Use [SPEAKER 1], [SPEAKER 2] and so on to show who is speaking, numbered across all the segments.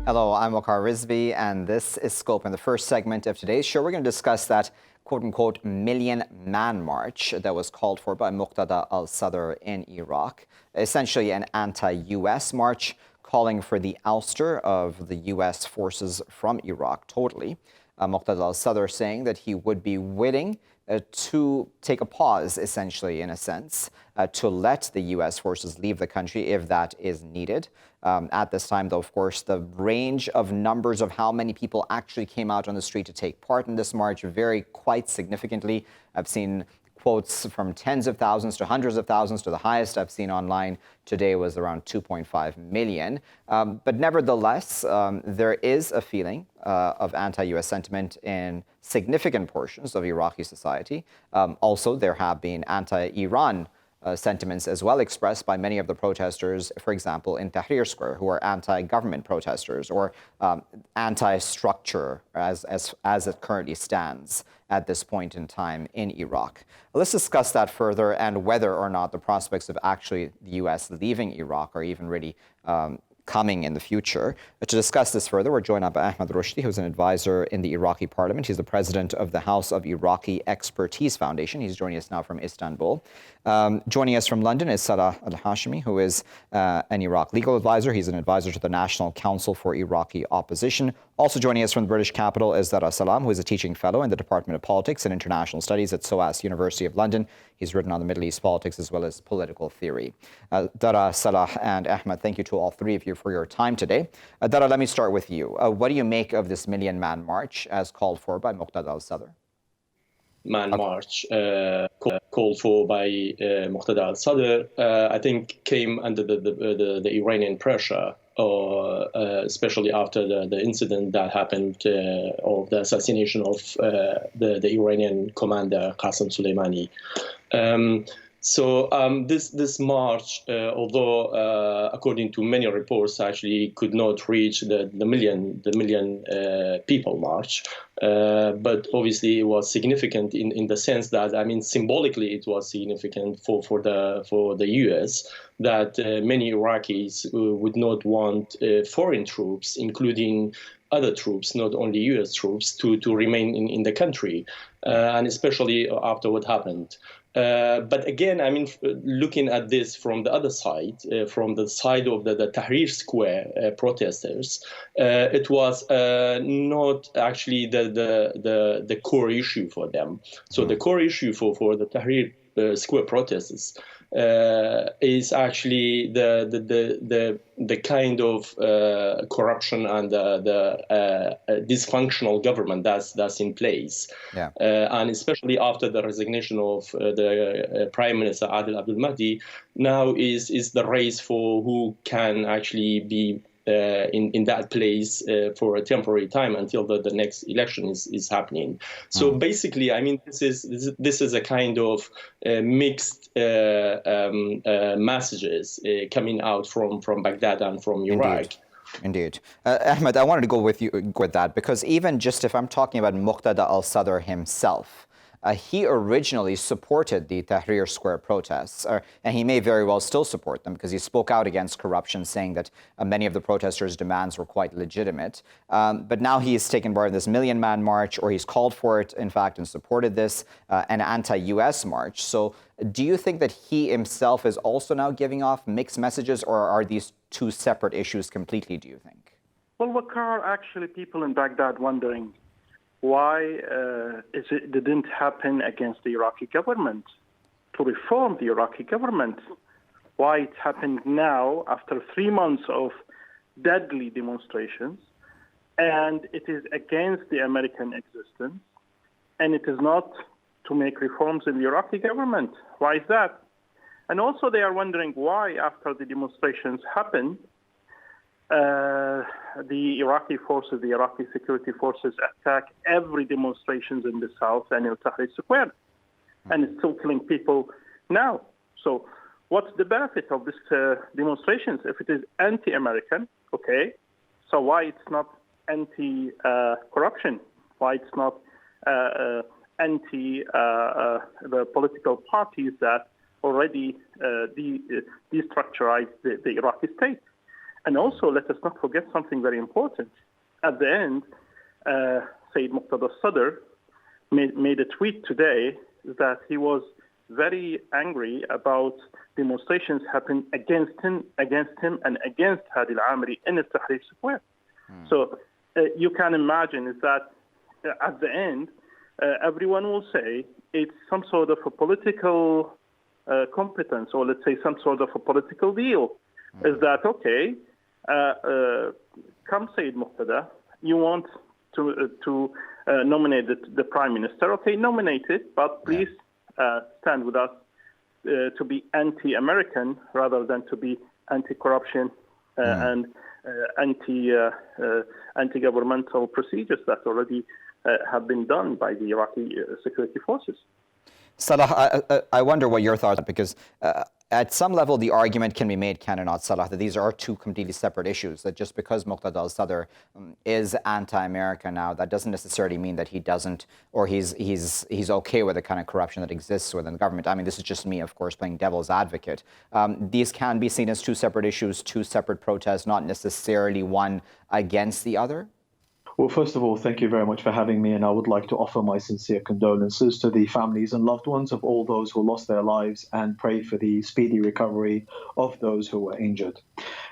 [SPEAKER 1] Hello, I'm Waqar Rizvi, and this is Scope. In the first segment of today's show, we're going to discuss that quote-unquote million-man march that was called for by Muqtada al-Sadr in Iraq. Essentially an anti-U.S. march calling for the ouster of the U.S. forces from Iraq totally. Muqtada al-Sadr saying that he would be willing to take a pause, essentially, in a sense, to let the U.S. forces leave the country if that is needed. At this time, though, of course, the range of numbers of how many people actually came out on the street to take part in this march vary quite significantly. I've seen quotes from tens of thousands to hundreds of thousands, to the highest I've seen online today was around 2.5 million. But nevertheless, there is a feeling of anti-U.S. sentiment in significant portions of Iraqi society. Also, there have been anti-Iran sentiments as well expressed by many of the protesters, for example, in Tahrir Square, who are anti-government protesters or anti-structure as it currently stands at this point in time in Iraq. Let's discuss that further and whether or not the prospects of actually the U.S. leaving Iraq are even really coming in the future. To discuss this further, we're joined by Ahmed Rushdi, who's an advisor in the Iraqi parliament. He's the president of the House of Iraqi Expertise Foundation. He's joining us now from Istanbul. Joining us from London is Salah al-Hashami, who is an Iraq legal advisor. He's an advisor to the National Council for Iraqi Opposition. Also joining us from the British capital is Dara Salam, who is a teaching fellow in the Department of Politics and International Studies at SOAS University of London. He's written on the Middle East politics as well as political theory. Dara, Salah, and Ahmed, thank you to all three of you for your time today. Dara, let me start with you. What do you make of this million-man march as called for by Muqtada al-Sadr?
[SPEAKER 2] March called for by Muqtada al-Sadr, I think came under the Iranian pressure, especially after the incident that happened of the assassination of the Iranian commander Qasem Soleimani. So this march, although according to many reports, actually could not reach the million people march, but obviously it was significant in the sense that, I mean, symbolically it was significant for the U.S. that many Iraqis would not want foreign troops, including other troops, not only U.S. troops, to remain in the country, and especially after what happened. But again, I mean, looking at this from the other side, from the side of the Tahrir Square protesters, it was not actually the core issue for them. So the core issue for the Tahrir Square protesters is actually the kind of corruption and the dysfunctional government that's in place, and especially after the resignation of the Prime Minister Adel Abdul Mahdi, now is the race for who can actually be in that place for a temporary time until the next election is happening. So basically, I mean, this is a kind of mixed messages coming out from Baghdad and from Iraq.
[SPEAKER 1] Indeed. Ahmed, I wanted to go with you with that because even just if I'm talking about Muqtada al-Sadr himself, he originally supported the Tahrir Square protests, and he may very well still support them because he spoke out against corruption, saying that many of the protesters' demands were quite legitimate. But now he's taken part in this million-man march, or he's called for it, in fact, and supported this, an anti-U.S. march. So do you think that he himself is also now giving off mixed messages, or are these two separate issues completely, do you think?
[SPEAKER 3] Well, Waqar, actually, people in Baghdad wondering why it didn't happen against the Iraqi government, to reform the Iraqi government. Why it happened now after 3 months of deadly demonstrations, and it is against the American existence, and it is not to make reforms in the Iraqi government. Why is that? And also they are wondering why after the demonstrations happened, the Iraqi forces, the Iraqi security forces attack every demonstrations in the south and in Tahrir Square. And it's still killing people now. So what's the benefit of this demonstrations? If it is anti-American, okay, so why it's not anti-corruption? Why it's not anti the political parties that already destructurized the Iraqi state? And also, let us not forget something very important. At the end, Sayyid Muqtada Sadr made a tweet today that he was very angry about demonstrations happening against him and against Hadi al-Amri in the Tahrir Square. So you can imagine is that at the end, everyone will say it's some sort of a political competence, or let's say some sort of a political deal. Is that okay? Come Sayyid Muqtada, you want to nominate the Prime Minister, okay, nominate it, but please stand with us to be anti-American rather than to be anti-corruption and anti-governmental procedures that already have been done by the Iraqi security forces.
[SPEAKER 1] Salah, I wonder what your thoughts are, because at some level the argument can be made, can it not, Salah, that these are two completely separate issues, that just because Muqtada al-Sadr is anti-American now, that doesn't necessarily mean that he doesn't, or he's okay with the kind of corruption that exists within the government. I mean, this is just me, of course, playing devil's advocate. These can be seen as two separate issues, two separate protests, not necessarily one against the other?
[SPEAKER 4] Well, first of all, thank you very much for having me, and I would like to offer my sincere condolences to the families and loved ones of all those who lost their lives, and pray for the speedy recovery of those who were injured.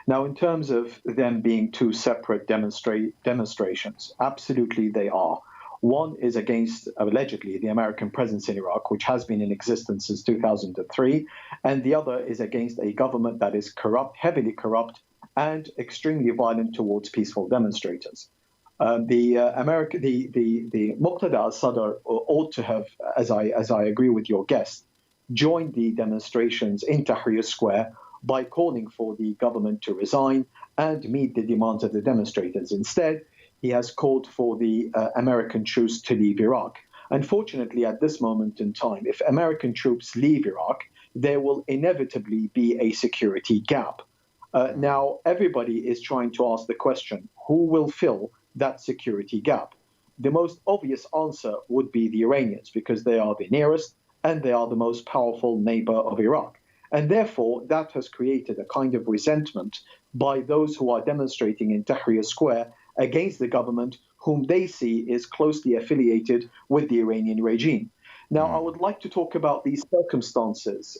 [SPEAKER 4] Now, in terms of them being two separate demonstrations, absolutely they are. One is against, allegedly, the American presence in Iraq, which has been in existence since 2003, and the other is against a government that is corrupt, heavily corrupt, and extremely violent towards peaceful demonstrators. The Muqtada al-Sadr ought to have, as I agree with your guest, joined the demonstrations in Tahrir Square by calling for the government to resign and meet the demands of the demonstrators. Instead, he has called for the American troops to leave Iraq. Unfortunately, at this moment in time, if American troops leave Iraq, there will inevitably be a security gap. Now, everybody is trying to ask the question, who will fill that security gap? The most obvious answer would be the Iranians, because they are the nearest and they are the most powerful neighbor of Iraq. And therefore, that has created a kind of resentment by those who are demonstrating in Tahrir Square against the government, whom they see is closely affiliated with the Iranian regime. Now, I would like to talk about the circumstances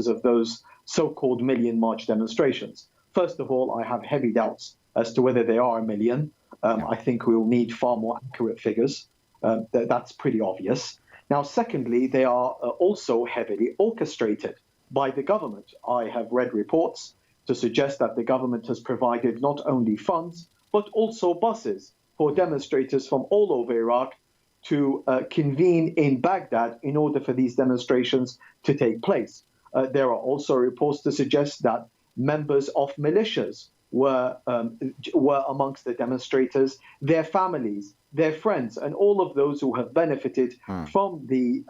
[SPEAKER 4] of those so-called Million March demonstrations. First of all, I have heavy doubts as to whether they are a million. I think we will need far more accurate figures. That's pretty obvious. Now, secondly, they are also heavily orchestrated by the government. I have read reports to suggest that the government has provided not only funds, but also buses for demonstrators from all over Iraq to convene in Baghdad in order for these demonstrations to take place. There are also reports to suggest that members of militias were amongst the demonstrators, their families, their friends, and all of those who have benefited from the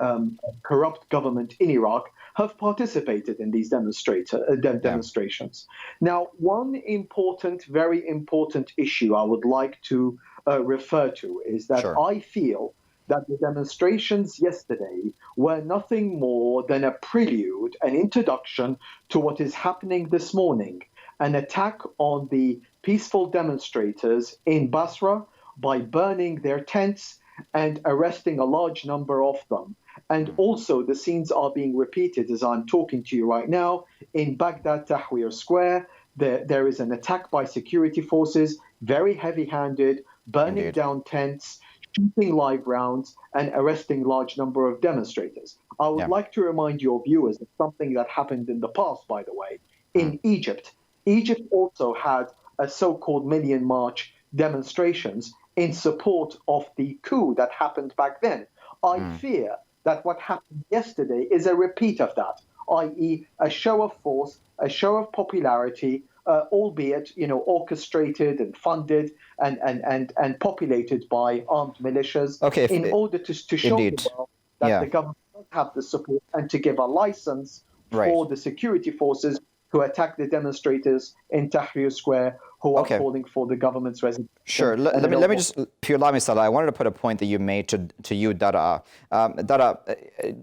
[SPEAKER 4] corrupt government in Iraq have participated in these demonstrations. Now, one important, very important issue I would like to refer to is that I feel that the demonstrations yesterday were nothing more than a prelude, an introduction to what is happening this morning. An attack on the peaceful demonstrators in Basra by burning their tents and arresting a large number of them. And also the scenes are being repeated as I'm talking to you right now in Baghdad, Tahrir Square. There is an attack by security forces, very heavy-handed, burning down tents, shooting live rounds, and arresting large number of demonstrators. I would like to remind your viewers of something that happened in the past, by the way, in Egypt. Egypt also had a so-called Million March demonstrations in support of the coup that happened back then. I fear that what happened yesterday is a repeat of that, i.e. a show of force, a show of popularity, albeit, orchestrated and funded and populated by armed militias in order to show the world that the government does have the support and to give a license for the security forces to attack the demonstrators in Tahrir Square who are calling for the government's resignation.
[SPEAKER 1] Sure. Let me just, if you allow me, Salah, I wanted to put a point that you made to you, Dara. Dara,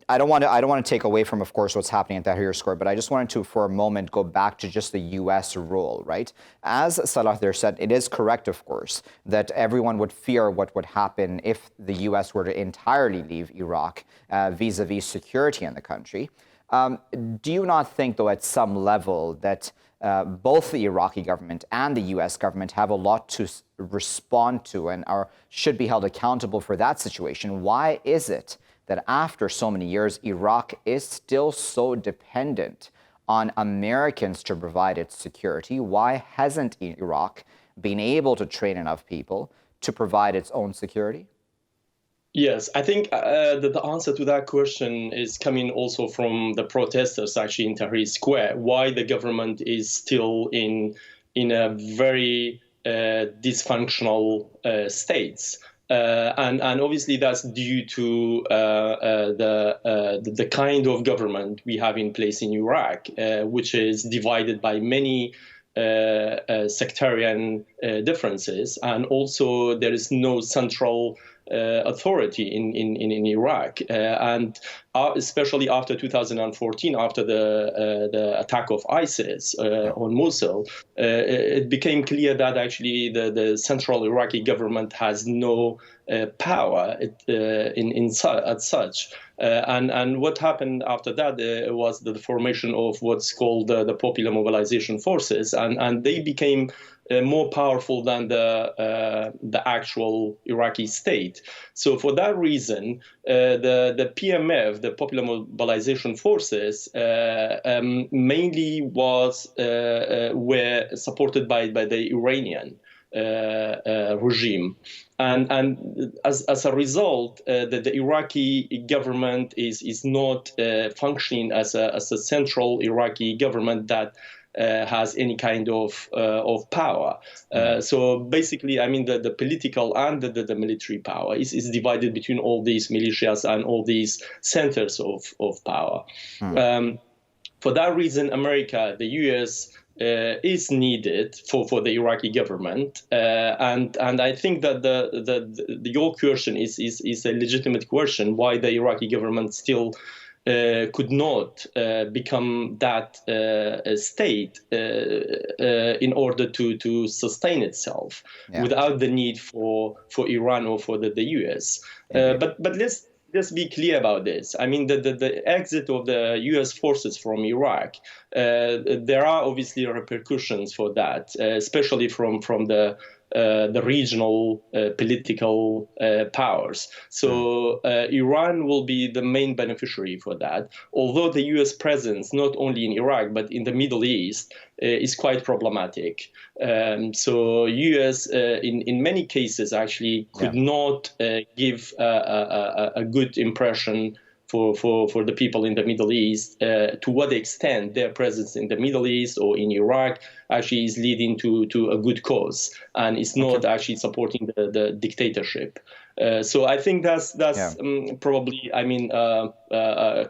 [SPEAKER 1] I don't want to take away from, of course, what's happening at Tahrir Square, but I just wanted to, for a moment, go back to just the U.S. role, right? As Salah there said, it is correct, of course, that everyone would fear what would happen if the U.S. were to entirely leave Iraq vis-a-vis security in the country. Do you not think, though, at some level that both the Iraqi government and the U.S. government have a lot to respond to and should be held accountable for that situation? Why is it that after so many years, Iraq is still so dependent on Americans to provide its security? Why hasn't Iraq been able to train enough people to provide its own security?
[SPEAKER 2] Yes, I think the answer to that question is coming also from the protesters actually in Tahrir Square. Why the government is still in a very dysfunctional states, and obviously that's due to the kind of government we have in place in Iraq, which is divided by many sectarian differences, and also there is no central authority in Iraq, and especially after 2014, after the attack of ISIS on Mosul, it became clear that actually the central Iraqi government has no power as such. And what happened after that was the formation of what's called the Popular Mobilization Forces, and they became more powerful than the actual Iraqi state. So for that reason, the PMF, the Popular Mobilization Forces, mainly were supported by the Iranian regime. And as a result, the Iraqi government is not functioning as a central Iraqi government that has any kind of power. So basically, I mean, the political and the military power is divided between all these militias and all these centers of power. For that reason, America, the US, is needed for the Iraqi government, and I think that your question is a legitimate question. Why the Iraqi government still could not become that state in order to sustain itself without the need for Iran or for the US. But let's be clear about this. I mean, the exit of the U.S. forces from Iraq, there are obviously repercussions for that, especially from the regional political powers. So Iran will be the main beneficiary for that, although the U.S. presence, not only in Iraq, but in the Middle East, is quite problematic. So U.S. In many cases actually could not give a good impression for the people in the Middle East, to what extent their presence in the Middle East or in Iraq actually is leading to a good cause and is not actually supporting the dictatorship. So I think that's probably, I mean,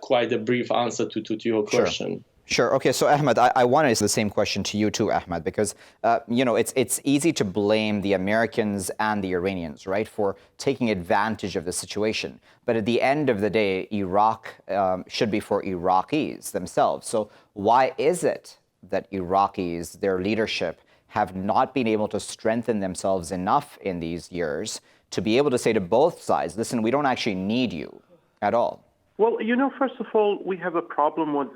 [SPEAKER 2] quite a brief answer to your question.
[SPEAKER 1] Sure. Okay. So Ahmed, I want to ask the same question to you too, Ahmed, because it's easy to blame the Americans and the Iranians, right, for taking advantage of the situation. But at the end of the day, Iraq should be for Iraqis themselves. So why is it that Iraqis, their leadership, have not been able to strengthen themselves enough in these years to be able to say to both sides, listen, we don't actually need you at all?
[SPEAKER 3] Well, first of all, we have a problem with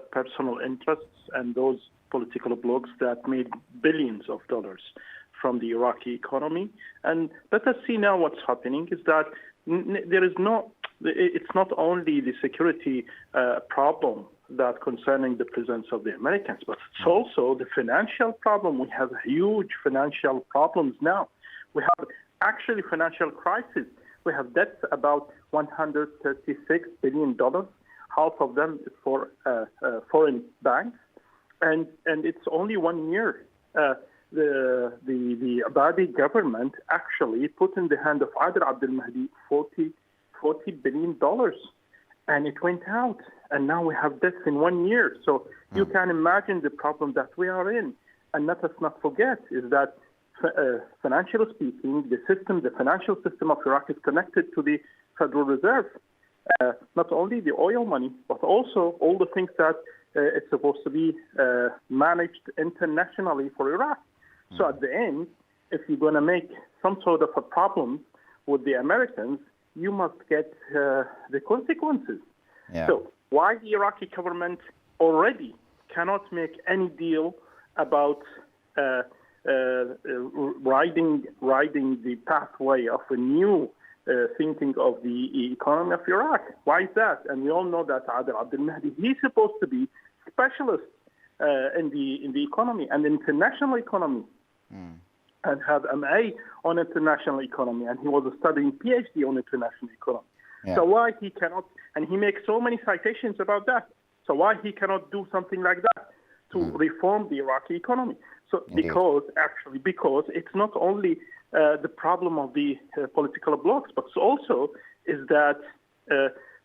[SPEAKER 3] personal interests and those political blocs that made billions of dollars from the Iraqi economy. And let us see now what's happening is that it's not only the security problem that concerning the presence of the Americans, but it's also the financial problem. We have huge financial problems now. We have actually financial crisis. We have debts about $136 billion, half of them for foreign banks, and it's only 1 year. The Abadi government actually put in the hand of Adil Abdul Mahdi $40 billion, and it went out, and now we have debts in 1 year. So you can imagine the problem that we are in. And let us not forget is that financially speaking, the financial system of Iraq is connected to the Federal Reserve. Not only the oil money, but also all the things that it's supposed to be managed internationally for Iraq. So at the end, if you're going to make some sort of a problem with the Americans, you must get the consequences.
[SPEAKER 1] Yeah.
[SPEAKER 3] So why the Iraqi government already cannot make any deal about riding the pathway of a new thinking of the economy of Iraq? Why is that? And we all know that Adel Abdel Mahdi, he's supposed to be specialist in the economy and international economy, and have MA on international economy, and he was studying PhD on international economy.
[SPEAKER 1] Yeah.
[SPEAKER 3] So why he cannot, and he makes so many citations about that, so why he cannot do something like that to reform the Iraqi economy? So because it's not only the problem of the political blocs, but also is that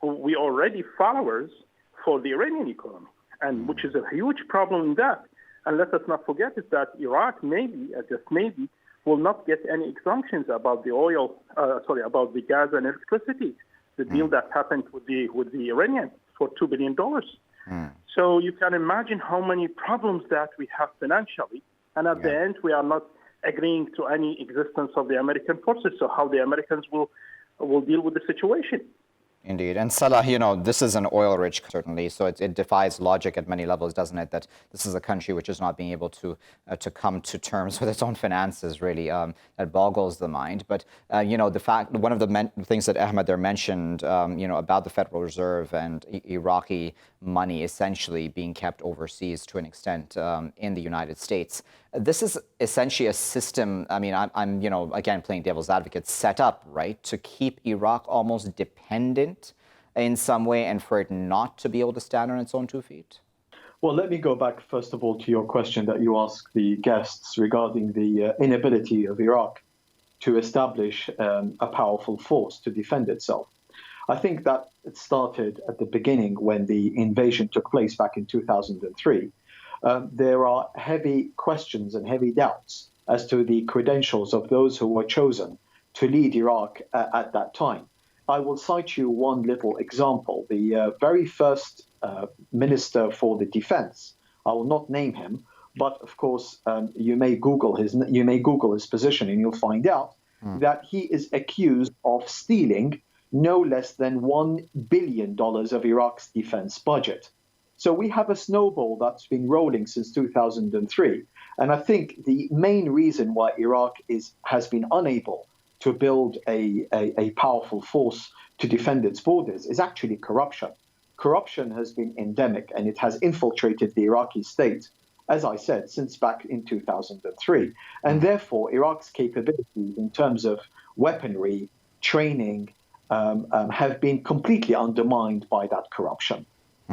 [SPEAKER 3] we are already followers for the Iranian economy, and which is a huge problem in that. And let us not forget is that Iraq maybe, just maybe, will not get any exemptions about the oil, about the gas and electricity, the deal that happened with the Iranians for $2 billion. So you can imagine how many problems that we have financially, and at the end we are not agreeing to any existence of the American forces. So how the Americans will deal with the situation?
[SPEAKER 1] Indeed. And Salah, this is an oil-rich, certainly, so it defies logic at many levels, doesn't it, that this is a country which is not being able to come to terms with its own finances, really. That boggles the mind. But, the fact, one of the things that Ahmed there mentioned, about the Federal Reserve and Iraqi money essentially being kept overseas to an extent in the United States. This is essentially a system, I'm again, playing devil's advocate, set up, right, to keep Iraq almost dependent in some way and for it not to be able to stand on its own 2 feet?
[SPEAKER 4] Well, let me go back, first of all, to your question that you asked the guests regarding the inability of Iraq to establish a powerful force to defend itself. I think that it started at the beginning when the invasion took place back in 2003. There are heavy questions and heavy doubts as to the credentials of those who were chosen to lead Iraq at that time. I will cite you one little example. The very first Minister for the Defense, I will not name him, but of course you may Google his position and you'll find out that he is accused of stealing no less than $1 billion of Iraq's defense budget. So we have a snowball that's been rolling since 2003. And I think the main reason why Iraq has been unable to build a powerful force to defend its borders is actually corruption. Corruption has been endemic and it has infiltrated the Iraqi state, as I said, since back in 2003. And therefore, Iraq's capabilities in terms of weaponry, training, have been completely undermined by that corruption.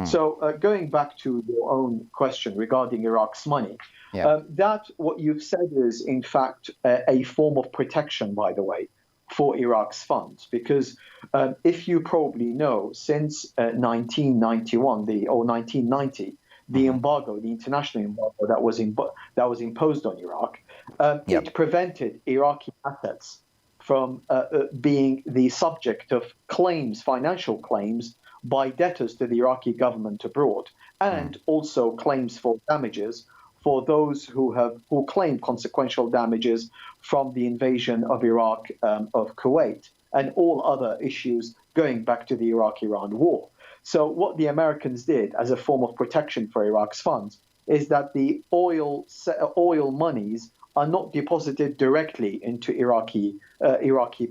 [SPEAKER 4] So going back to your own question regarding Iraq's money, that what you've said is, in fact, a form of protection, by the way, for Iraq's funds. Because if you probably know, since 1991 or 1990, the embargo, the international embargo that was imposed on Iraq, it prevented Iraqi assets from being the subject of claims, financial claims, by debtors to the Iraqi government abroad, and also claims for damages for those who claim consequential damages from the invasion of Iraq of Kuwait and all other issues going back to the Iraq-Iran war. So what the Americans did as a form of protection for Iraq's funds is that the oil monies are not deposited directly into Iraqi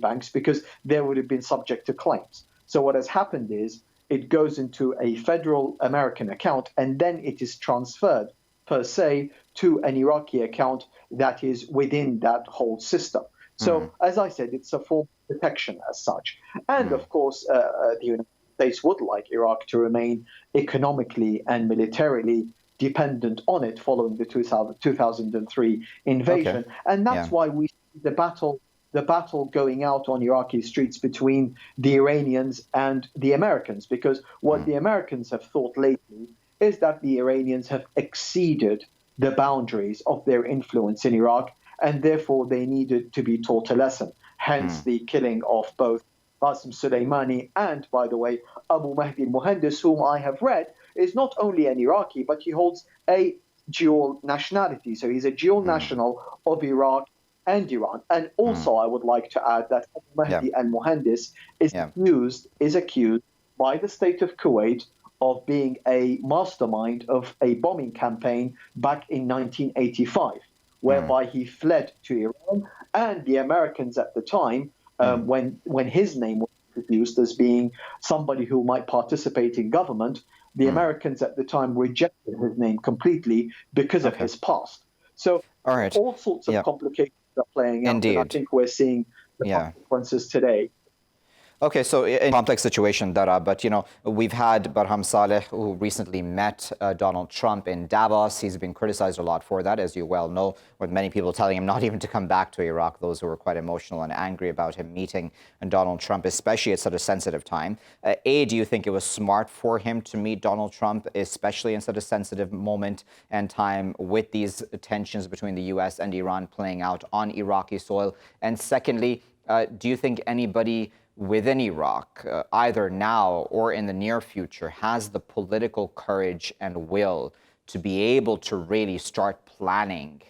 [SPEAKER 4] banks because they would have been subject to claims. So what has happened is it goes into a federal American account and then it is transferred per se to an Iraqi account that is within that whole system. So as I said, it's a form of protection as such. And of course, the United States would like Iraq to remain economically and militarily dependent on it following the 2003 invasion. Okay. And that's why we see the battle going out on Iraqi streets between the Iranians and the Americans, because what the Americans have thought lately is that the Iranians have exceeded the boundaries of their influence in Iraq, and therefore they needed to be taught a lesson. Hence the killing of both Qasim Soleimani and, by the way, Abu Mahdi al-Muhandis, whom I have read is not only an Iraqi, but he holds a dual nationality. So he's a dual national of Iraq and Iran. And also, I would like to add that Abu Mahdi al-Muhandis is accused by the state of Kuwait of being a mastermind of a bombing campaign back in 1985, whereby he fled to Iran, and the Americans at the time, when his name was introduced as being somebody who might participate in government, the Americans at the time rejected his name completely because of his past. So all sorts of complications are playing out, and I think we're seeing the consequences today.
[SPEAKER 1] Okay, so in a complex situation, Dara, but we've had Barham Saleh, who recently met Donald Trump in Davos. He's been criticized a lot for that, as you well know, with many people telling him not even to come back to Iraq, those who were quite emotional and angry about him meeting Donald Trump, especially at such a sensitive time. Do you think it was smart for him to meet Donald Trump, especially in such a sensitive moment and time with these tensions between the U.S. and Iran playing out on Iraqi soil? And secondly, do you think anybody within Iraq, either now or in the near future, has the political courage and will to be able to really start planning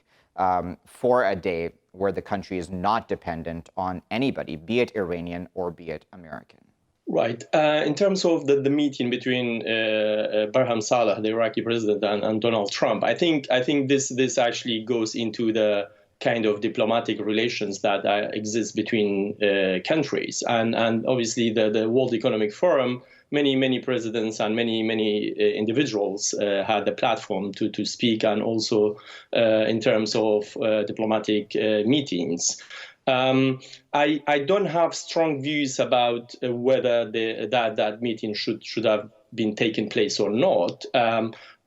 [SPEAKER 1] for a day where the country is not dependent on anybody, be it Iranian or be it American?
[SPEAKER 2] Right. In terms of the meeting between Barham Saleh, the Iraqi president, and Donald Trump, I think this actually goes into the kind of diplomatic relations that exist between countries, and obviously the World Economic Forum, many presidents and many individuals had the platform to speak, and also in terms of diplomatic meetings. I don't have strong views about whether that meeting should have been taken place or not.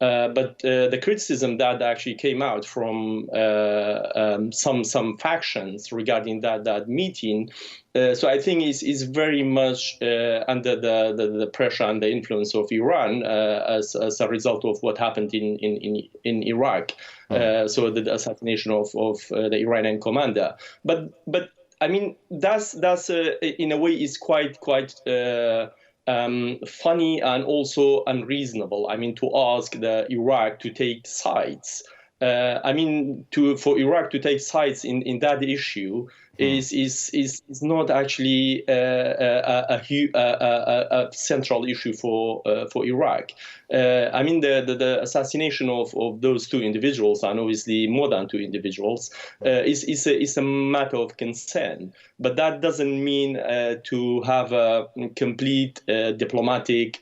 [SPEAKER 2] But the criticism that actually came out from some factions regarding that meeting, so I think is very much under the pressure and the influence of Iran as a result of what happened in Iraq. So the assassination of the Iranian commander. But I mean that's in a way is quite funny and also unreasonable. I mean, to ask the Iraq to take sides. For Iraq to take sides in that issue is not actually a central issue for Iraq. The assassination of those two individuals, and obviously more than two individuals, is a matter of concern. But that doesn't mean to have a complete diplomatic.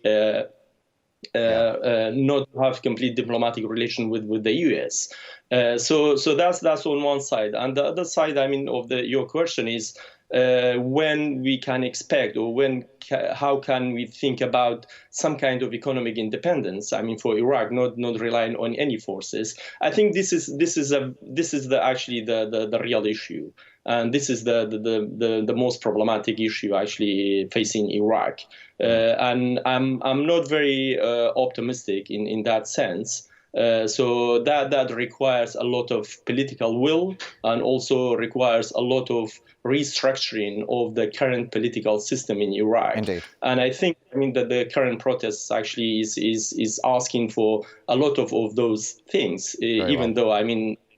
[SPEAKER 2] Not have complete diplomatic relation with the U.S. So that's on one side, and the other side, of your question is when we can expect, or how can we think about some kind of economic independence? For Iraq, not relying on any forces. I think this is actually the real issue. And this is the most problematic issue actually facing Iraq. And I'm not very optimistic in that sense. So that requires a lot of political will, and also requires a lot of restructuring of the current political system in Iraq.
[SPEAKER 1] Indeed.
[SPEAKER 2] And I think that the current protests actually is asking for a lot of those things, even though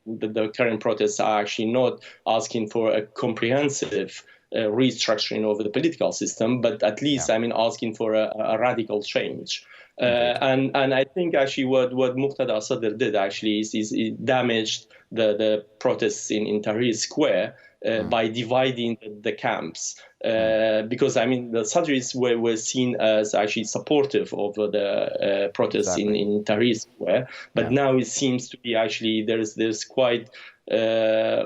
[SPEAKER 2] the current protests are actually not asking for a comprehensive restructuring of the political system, but at least asking for a radical change. And I think actually what Muqtada Sadr did actually is it damaged the protests in Tahrir Square by dividing the camps. Because the Sadris were seen as actually supportive of the protests in Tahrir Square, but now it seems to be actually there's quite a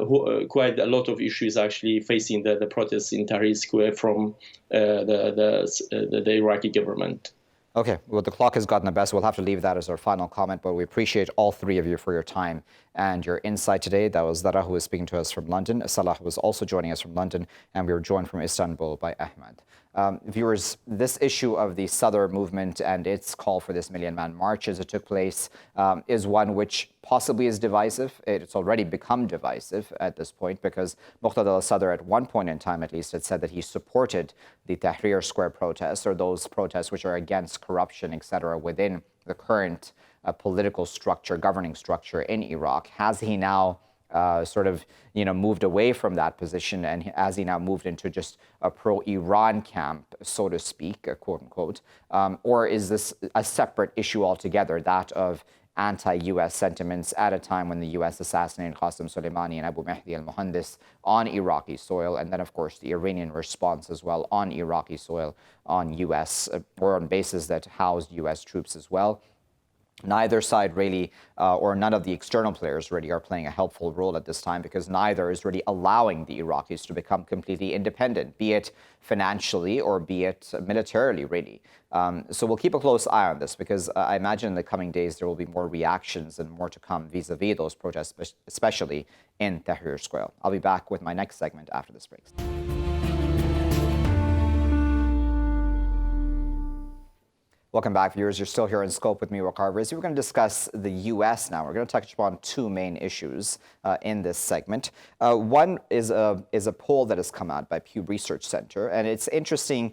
[SPEAKER 2] lot of issues actually facing the protests in Tahrir Square from the Iraqi government.
[SPEAKER 1] Okay, well, the clock has gotten the best. We'll have to leave that as our final comment, but we appreciate all three of you for your time and your insight today. That was Dara, who was speaking to us from London. Salah was also joining us from London, and we were joined from Istanbul by Ahmed. Viewers, this issue of the Sadr movement and its call for this million-man march as it took place is one which possibly is divisive. It's already become divisive at this point because Muqtada al-Sadr at one point in time at least had said that he supported the Tahrir Square protests, or those protests which are against corruption, etc., within the current political structure, governing structure in Iraq. Has he now moved away from that position, and has he now moved into just a pro-Iran camp, so to speak, quote unquote, or is this a separate issue altogether, that of anti-U.S. sentiments at a time when the U.S. assassinated Qasem Soleimani and Abu Mahdi al-Muhandis on Iraqi soil, and then, of course, the Iranian response as well on Iraqi soil, on U.S. Or on bases that housed U.S. troops as well? Neither side really, or none of the external players really, are playing a helpful role at this time, because neither is really allowing the Iraqis to become completely independent, be it financially or be it militarily, really. So we'll keep a close eye on this, because I imagine in the coming days there will be more reactions and more to come vis-a-vis those protests, especially in Tahrir Square. I'll be back with my next segment after this break. Welcome back, viewers. You're still here in Scope with me, Waqar Rizvi. We're going to discuss the U.S. now. We're going to touch upon two main issues in this segment. One is a poll that has come out by Pew Research Center, and it's interesting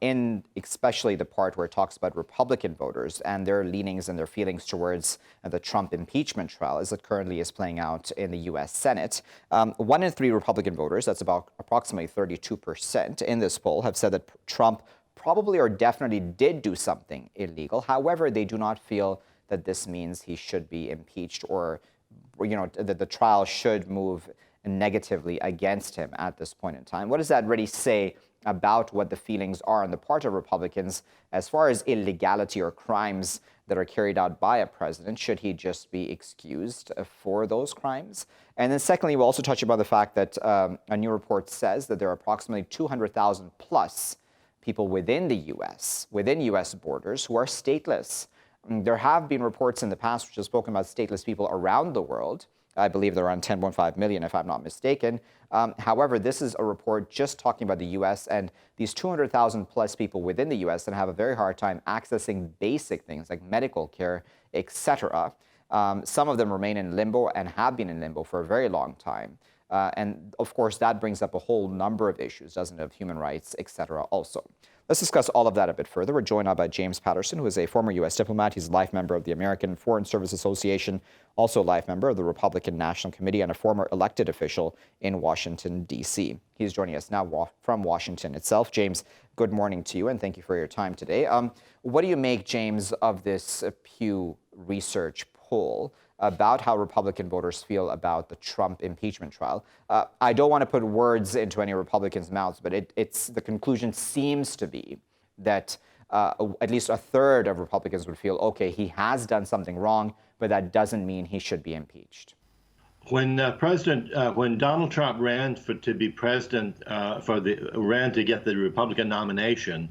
[SPEAKER 1] in especially the part where it talks about Republican voters and their leanings and their feelings towards the Trump impeachment trial as it currently is playing out in the U.S. Senate. 1 in 3 Republican voters, that's about approximately 32% in this poll, have said that Trump probably or definitely did do something illegal. However, they do not feel that this means he should be impeached, or that the trial should move negatively against him at this point in time. What does that really say about what the feelings are on the part of Republicans as far as illegality or crimes that are carried out by a president? Should he just be excused for those crimes? And then secondly, we'll also touch upon the fact that a new report says that there are approximately 200,000 plus people within the U.S., within U.S. borders, who are stateless. There have been reports in the past which have spoken about stateless people around the world. I believe they're around 10.5 million, if I'm not mistaken. However, this is a report just talking about the U.S. and these 200,000 plus people within the U.S. that have a very hard time accessing basic things like medical care, etc. Some of them remain in limbo and have been in limbo for a very long time. And of course, that brings up a whole number of issues, doesn't it, of human rights, etc. also. Let's discuss all of that a bit further. We're joined now by James Patterson, who is a former U.S. diplomat. He's a life member of the American Foreign Service Association, also a life member of the Republican National Committee, and a former elected official in Washington, D.C. He's joining us now from Washington itself. James, good morning to you, and thank you for your time today. What do you make, James, of this Pew Research poll about how Republican voters feel about the Trump impeachment trial? I don't want to put words into any Republicans' mouths, but the conclusion seems to be that at least a third of Republicans would feel, okay, he has done something wrong, but that doesn't mean he should be impeached.
[SPEAKER 5] When Donald Trump ran to be president, ran to get the Republican nomination,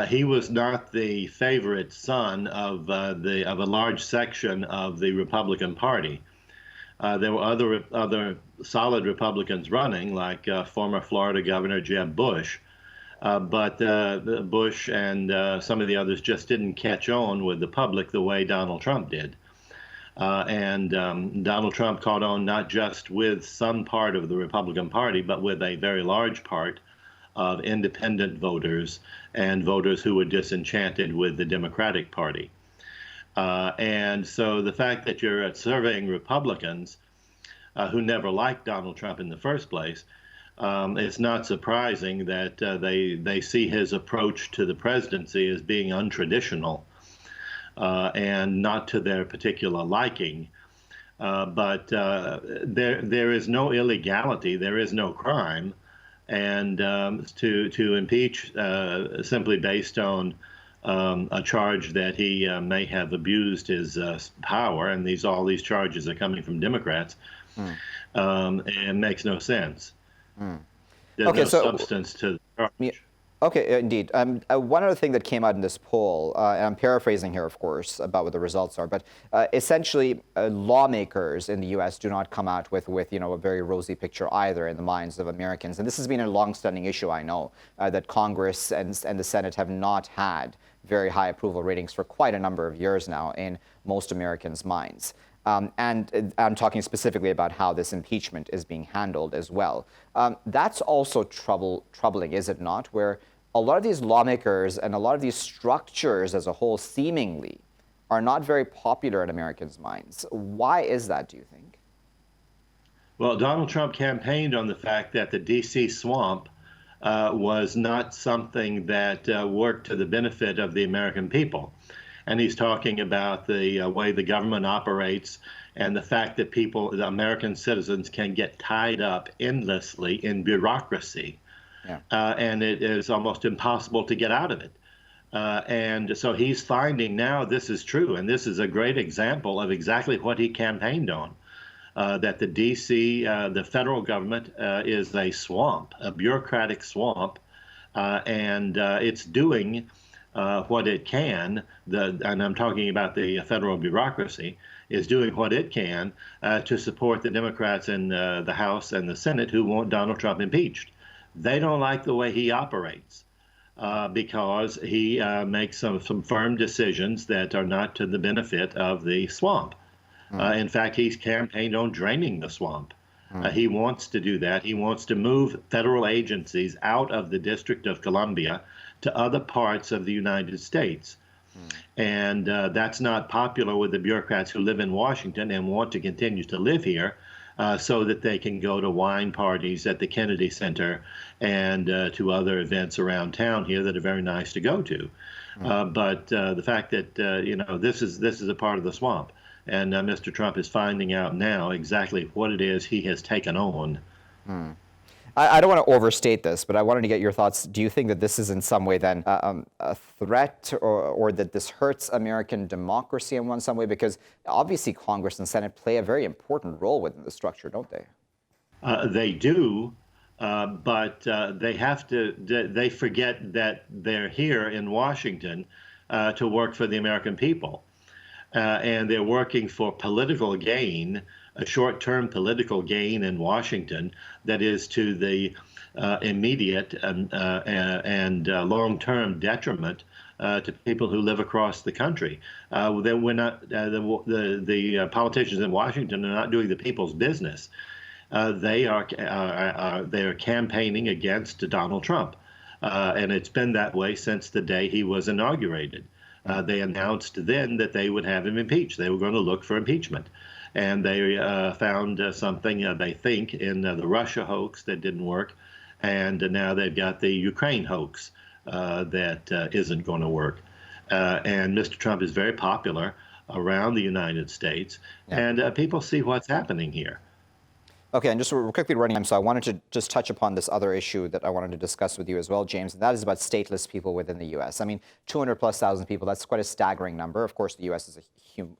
[SPEAKER 5] he was not the favorite son of a large section of the Republican Party. There were other solid Republicans running, like former Florida Governor Jeb Bush, but Bush and some of the others just didn't catch on with the public the way Donald Trump did. And Donald Trump caught on not just with some part of the Republican Party, but with a very large part of independent voters and voters who were disenchanted with the Democratic Party. And so the fact that you're surveying Republicans who never liked Donald Trump in the first place, it's not surprising that they see his approach to the presidency as being untraditional and not to their particular liking. But there is no illegality, there is no crime. And to impeach simply based on a charge that he may have abused his power, and all these charges are coming from Democrats, it makes no sense. There's no substance to the charge.
[SPEAKER 1] Okay, indeed. One other thing that came out in this poll, and I'm paraphrasing here, of course, about what the results are, but essentially, lawmakers in the U.S. do not come out with a very rosy picture either in the minds of Americans. And this has been a long-standing issue, I know, that Congress and the Senate have not had very high approval ratings for quite a number of years now in most Americans' minds. And I'm talking specifically about how this impeachment is being handled as well. That's also troubling, is it not? Where a lot of these lawmakers and a lot of these structures as a whole seemingly are not very popular in Americans' minds. Why is that, do you think?
[SPEAKER 5] Well, Donald Trump campaigned on the fact that the D.C. swamp was not something that worked to the benefit of the American people. And he's talking about the way the government operates and the fact that the American citizens can get tied up endlessly in bureaucracy. Yeah. And it is almost impossible to get out of it. And so he's finding now this is true. And this is a great example of exactly what he campaigned on, that the D.C., the federal government is a swamp, a bureaucratic swamp, and it's doing what it can, and I'm talking about the federal bureaucracy, is doing what it can to support the Democrats in the House and the Senate who want Donald Trump impeached. They don't like the way he operates because he makes some firm decisions that are not to the benefit of the swamp. In fact, he's campaigned on draining the swamp. He wants to do that. He wants to move federal agencies out of the District of Columbia to other parts of the United States. And that's not popular with the bureaucrats who live in Washington and want to continue to live here so that they can go to wine parties at the Kennedy Center and to other events around town here that are very nice to go to. But the fact that, this is a part of the swamp. And Mr. Trump is finding out now exactly what it is he has taken on.
[SPEAKER 1] I don't want to overstate this, but I wanted to get your thoughts. Do you think that this is in some way then a threat or that this hurts American democracy in some way? Because obviously Congress and Senate play a very important role within the structure, don't they?
[SPEAKER 5] They do, but they forget that they're here in Washington to work for the American people. And they're working for political gain, a short-term political gain in Washington that is to the immediate and long-term detriment to people who live across the country. We're not the politicians in Washington are not doing the people's business. They are campaigning against Donald Trump, and it's been that way since the day he was inaugurated. They announced then that they would have him impeached. They were going to look for impeachment. And they found something, they think, in the Russia hoax that didn't work. And now they've got the Ukraine hoax that isn't going to work. And Mr. Trump is very popular around the United States. Yeah. And people see what's happening here.
[SPEAKER 1] Okay, and just we're quickly running time, so I wanted to just touch upon this other issue that I wanted to discuss with you as well, James, and that is about stateless people within the U.S. I mean, 200,000+ people, that's quite a staggering number. Of course, the U.S. is a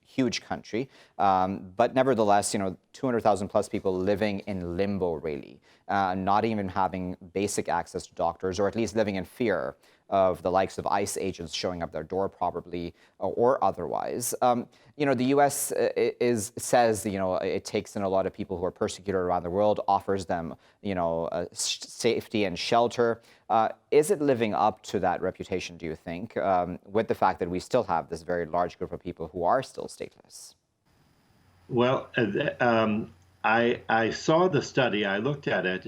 [SPEAKER 1] huge country, but nevertheless, 200,000+ people living in limbo, really, not even having basic access to doctors, or at least living in fear of the likes of ICE agents showing up their door probably or otherwise. The U.S. says, it takes in a lot of people who are persecuted around the world, offers them, safety and shelter. Is it living up to that reputation, do you think, with the fact that we still have this very large group of people who are still stateless?
[SPEAKER 5] Well, I saw the study. I looked at it.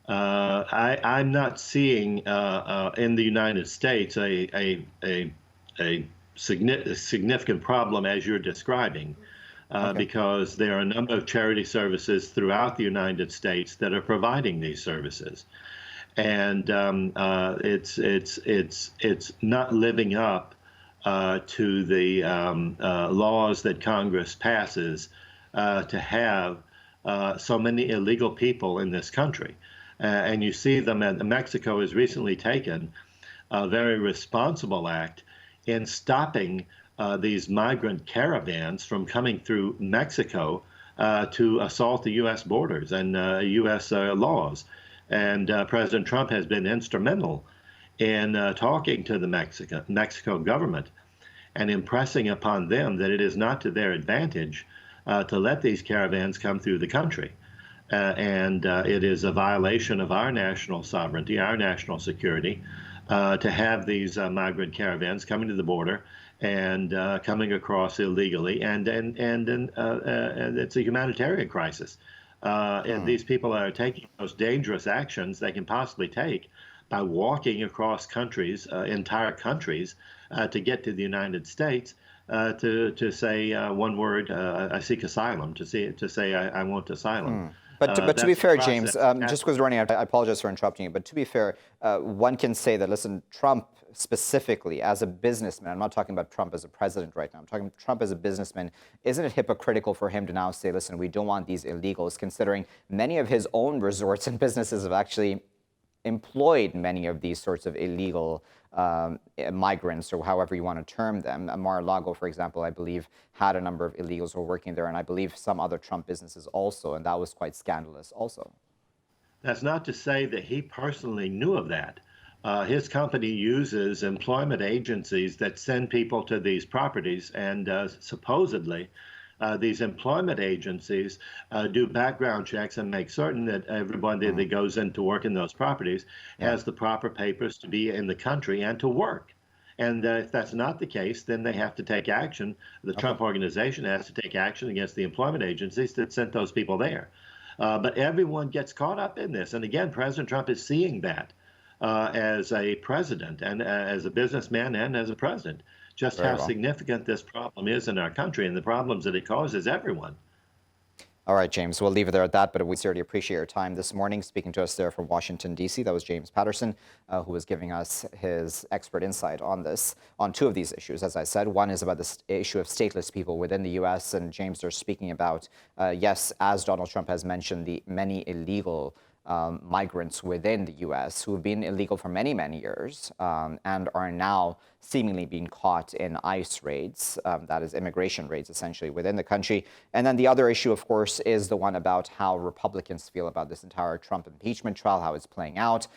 [SPEAKER 5] I'm not seeing in the United States a significant problem as you're describing, because there are a number of charity services throughout the United States that are providing these services, and it's not living up to the laws that Congress passes to have so many illegal people in this country. And you see them, and Mexico has recently taken a very responsible act in stopping these migrant caravans from coming through Mexico to assault the U.S. borders and U.S. laws. And President Trump has been instrumental in talking to the Mexico government and impressing upon them that it is not to their advantage to let these caravans come through the country. And it is a violation of our national sovereignty, our national security, to have these migrant caravans coming to the border and coming across illegally. And it's a humanitarian crisis. And these people are taking the most dangerous actions they can possibly take by walking across countries, entire countries, to get to the United States, to say one word, I seek asylum, to say I want asylum.
[SPEAKER 1] But to be fair, James, just because we're running out, I apologize for interrupting you, but to be fair, one can say that, listen, Trump specifically as a businessman, I'm not talking about Trump as a president right now, I'm talking Trump as a businessman, isn't it hypocritical for him to now say, listen, we don't want these illegals, considering many of his own resorts and businesses have actually employed many of these sorts of illegal migrants, or however you want to term them. Mar-a-Lago, for example, I believe, had a number of illegals who were working there, and I believe some other Trump businesses also, and that was quite scandalous also.
[SPEAKER 5] That's not to say that he personally knew of that. His company uses employment agencies that send people to these properties, and supposedly these employment agencies do background checks and make certain that everyone that goes in to work in those properties has the proper papers to be in the country and to work. And if that's not the case, then they have to take action. The Trump organization has to take action against the employment agencies that sent those people there. But everyone gets caught up in this. And again, President Trump is seeing that as a president and as a businessman and as a president, just how significant this problem is in our country and the problems that it causes everyone.
[SPEAKER 1] All right, James, we'll leave it there at that, but we certainly appreciate your time this morning speaking to us there from Washington, D.C. That was James Patterson, who was giving us his expert insight on this, on two of these issues, as I said. One is about the issue of stateless people within the U.S., and James, they're speaking about, yes, as Donald Trump has mentioned, the many illegal migrants within the U.S. who have been illegal for many, many years and are now seemingly being caught in ICE raids, that is immigration raids essentially within the country. And then the other issue, of course, is the one about how Republicans feel about this entire Trump impeachment trial, how it's playing out.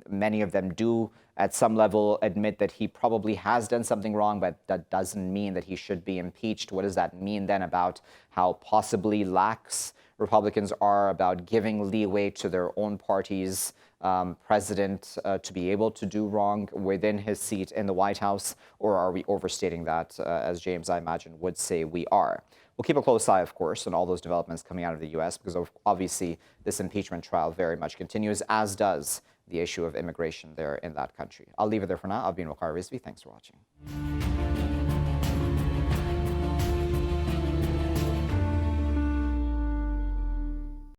[SPEAKER 1] Many of them do at some level admit that he probably has done something wrong, but that doesn't mean that he should be impeached. What does that mean then about how possibly lax Republicans are about giving leeway to their own party's president to be able to do wrong within his seat in the White House? Or are we overstating that, as James, I imagine, would say we are? We'll keep a close eye, of course, on all those developments coming out of the U.S. because obviously this impeachment trial very much continues, as does the issue of immigration there in that country. I'll leave it there for now. I've been Waqar Rizvi. Thanks for watching.